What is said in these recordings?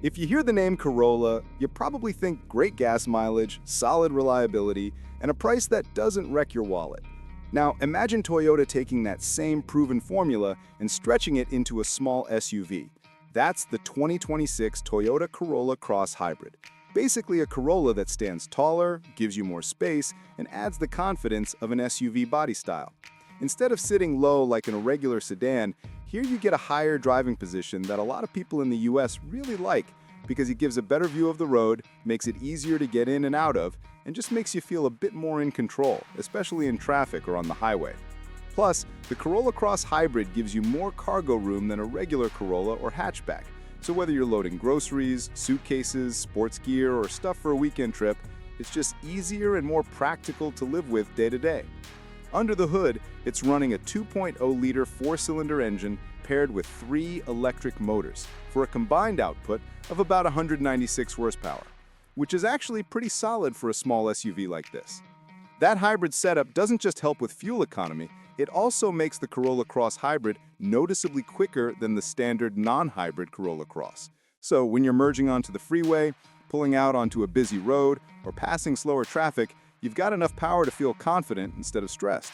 If you hear the name Corolla, you probably think great gas mileage, solid reliability, and a price that doesn't wreck your wallet. Now, imagine Toyota taking that same proven formula and stretching it into a small SUV. That's the 2026 Toyota Corolla Cross Hybrid. Basically a Corolla that stands taller, gives you more space, and adds the confidence of an SUV body style. Instead of sitting low like in a regular sedan, here you get a higher driving position that a lot of people in the US really like because it gives a better view of the road, makes it easier to get in and out of, and just makes you feel a bit more in control, especially in traffic or on the highway. Plus, the Corolla Cross Hybrid gives you more cargo room than a regular Corolla or hatchback. So whether you're loading groceries, suitcases, sports gear, or stuff for a weekend trip, it's just easier and more practical to live with day to day. Under the hood, it's running a 2.0-liter four-cylinder engine paired with 3 electric motors for a combined output of about 196 horsepower, which is actually pretty solid for a small SUV like this. That hybrid setup doesn't just help with fuel economy, it also makes the Corolla Cross Hybrid noticeably quicker than the standard non-hybrid Corolla Cross. So when you're merging onto the freeway, pulling out onto a busy road, or passing slower traffic, you've got enough power to feel confident instead of stressed.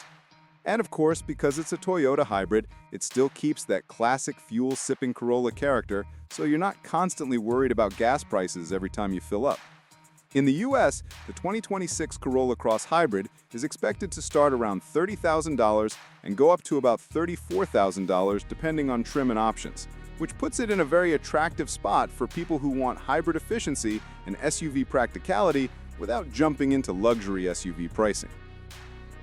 And of course, because it's a Toyota hybrid, it still keeps that classic fuel-sipping Corolla character, so you're not constantly worried about gas prices every time you fill up. In the US, the 2026 Corolla Cross Hybrid is expected to start around $30,000 and go up to about $34,000 depending on trim and options, which puts it in a very attractive spot for people who want hybrid efficiency and SUV practicality without jumping into luxury SUV pricing.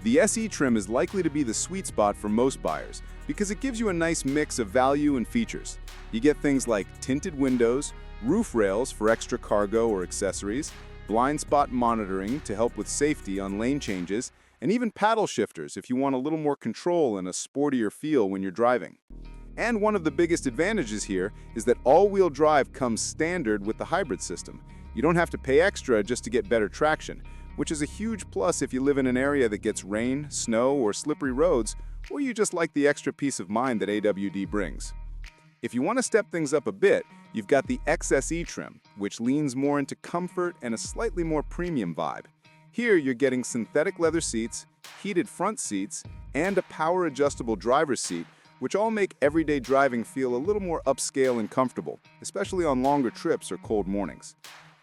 The SE trim is likely to be the sweet spot for most buyers because it gives you a nice mix of value and features. You get things like tinted windows, roof rails for extra cargo or accessories, blind spot monitoring to help with safety on lane changes, and even paddle shifters if you want a little more control and a sportier feel when you're driving. And one of the biggest advantages here is that all-wheel drive comes standard with the hybrid system. You don't have to pay extra just to get better traction, which is a huge plus if you live in an area that gets rain, snow, or slippery roads, or you just like the extra peace of mind that AWD brings. If you want to step things up a bit, you've got the XSE trim, which leans more into comfort and a slightly more premium vibe. Here you're getting synthetic leather seats, heated front seats, and a power-adjustable driver's seat, which all make everyday driving feel a little more upscale and comfortable, especially on longer trips or cold mornings.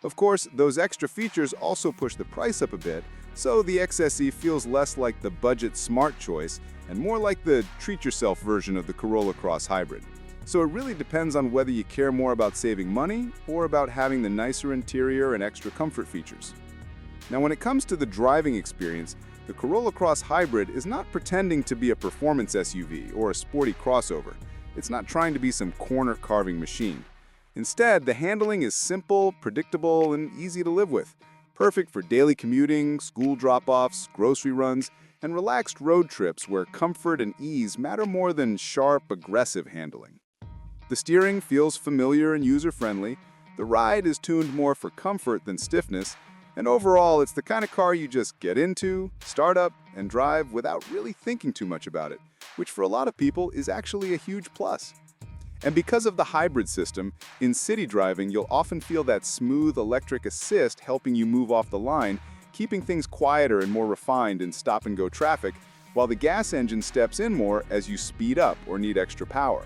Of course, those extra features also push the price up a bit, so the XSE feels less like the budget smart choice and more like the treat-yourself version of the Corolla Cross Hybrid. So it really depends on whether you care more about saving money or about having the nicer interior and extra comfort features. Now, when it comes to the driving experience, the Corolla Cross Hybrid is not pretending to be a performance SUV or a sporty crossover. It's not trying to be some corner-carving machine. Instead, the handling is simple, predictable, and easy to live with, perfect for daily commuting, school drop-offs, grocery runs, and relaxed road trips where comfort and ease matter more than sharp, aggressive handling. The steering feels familiar and user-friendly, the ride is tuned more for comfort than stiffness, and overall it's the kind of car you just get into, start up, and drive without really thinking too much about it, which for a lot of people is actually a huge plus. And because of the hybrid system, in city driving you'll often feel that smooth electric assist helping you move off the line, keeping things quieter and more refined in stop-and-go traffic, while the gas engine steps in more as you speed up or need extra power.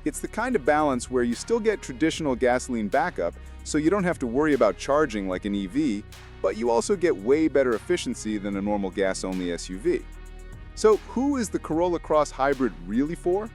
It's the kind of balance where you still get traditional gasoline backup, so you don't have to worry about charging like an EV, but you also get way better efficiency than a normal gas-only SUV. So who is the Corolla Cross Hybrid really for?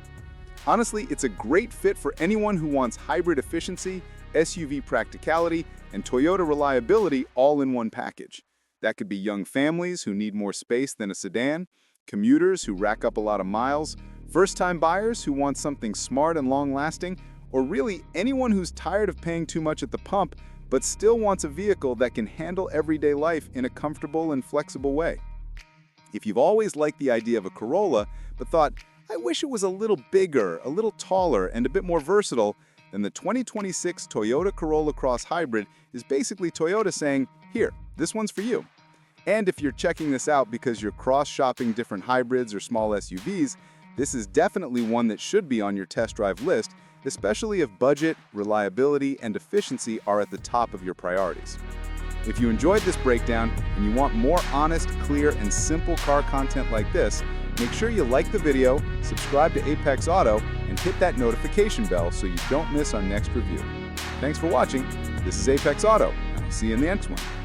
Honestly, it's a great fit for anyone who wants hybrid efficiency, SUV practicality, and Toyota reliability all in one package. That could be young families who need more space than a sedan, commuters who rack up a lot of miles, first-time buyers who want something smart and long-lasting, or really anyone who's tired of paying too much at the pump but still wants a vehicle that can handle everyday life in a comfortable and flexible way. If you've always liked the idea of a Corolla but thought, I wish it was a little bigger, a little taller, and a bit more versatile, then the 2026 Toyota Corolla Cross Hybrid is basically Toyota saying, here, this one's for you. And if you're checking this out because you're cross-shopping different hybrids or small SUVs, this is definitely one that should be on your test drive list, especially if budget, reliability, and efficiency are at the top of your priorities. If you enjoyed this breakdown and you want more honest, clear, and simple car content like this, make sure you like the video, subscribe to Apex Auto, and hit that notification bell so you don't miss our next review. Thanks for watching. This is Apex Auto, and I'll see you in the next one.